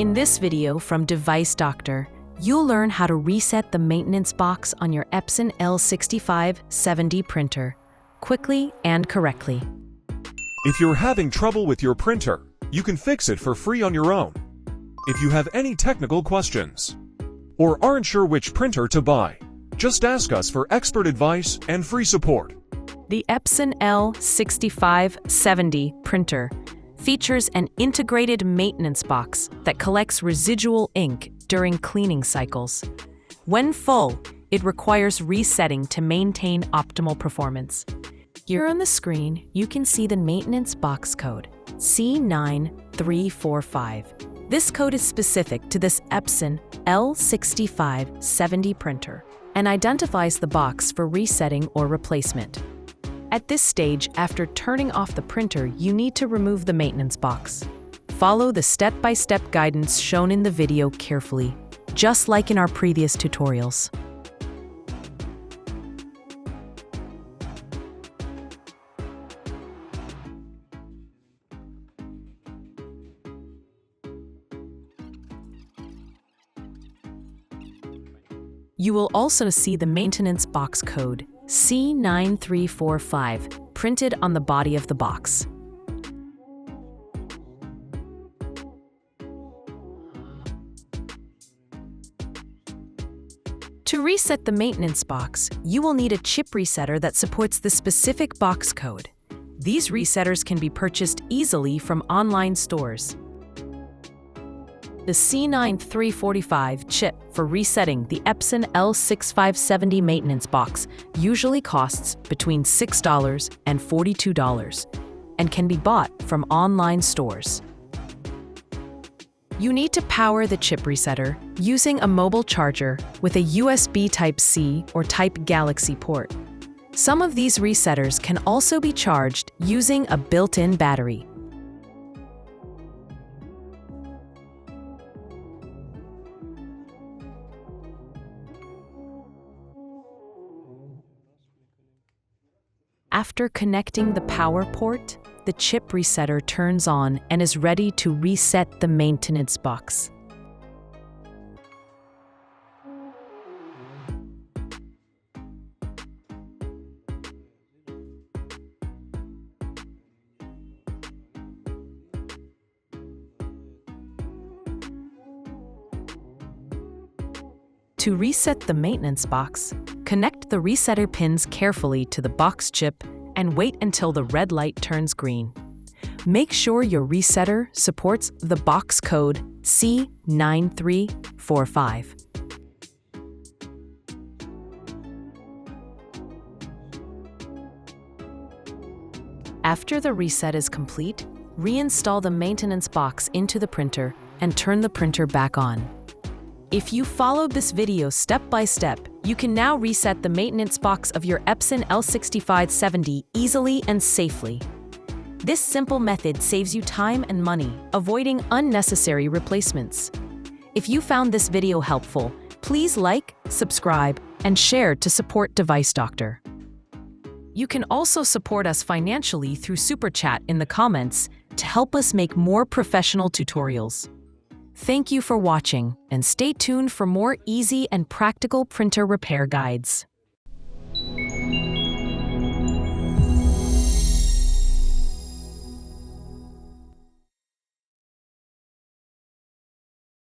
In this video from Device Doctor, you'll learn how to reset the maintenance box on your Epson L6570 printer quickly and correctly. If you're having trouble with your printer, you can fix it for free on your own. If you have any technical questions or aren't sure which printer to buy, just ask us for expert advice and free support. The Epson L6570 printer features an integrated maintenance box that collects residual ink during cleaning cycles. When full, it requires resetting to maintain optimal performance. Here on the screen, you can see the maintenance box code, C9345. This code is specific to this Epson L6570 printer and identifies the box for resetting or replacement. At this stage, after turning off the printer, you need to remove the maintenance box. Follow the step-by-step guidance shown in the video carefully, just like in our previous tutorials. You will also see the maintenance box code, C9345, printed on the body of the box. To reset the maintenance box, you will need a chip resetter that supports the specific box code. These resetters can be purchased easily from online stores. The C9345 chip for resetting the Epson L6570 maintenance box usually costs between $6 and $42 and can be bought from online stores. You need to power the chip resetter using a mobile charger with a USB Type-C or Type Galaxy port. Some of these resetters can also be charged using a built-in battery. After connecting the power port, the chip resetter turns on and is ready to reset the maintenance box. To reset the maintenance box, connect the resetter pins carefully to the box chip and wait until the red light turns green. Make sure your resetter supports the box code C9345. After the reset is complete, reinstall the maintenance box into the printer and turn the printer back on. If you followed this video step by step, you can now reset the maintenance box of your Epson L6570 easily and safely. This simple method saves you time and money, avoiding unnecessary replacements. If you found this video helpful, please like, subscribe, and share to support Device Doctor. You can also support us financially through Super Chat in the comments to help us make more professional tutorials. Thank you for watching, and stay tuned for more easy and practical printer repair guides.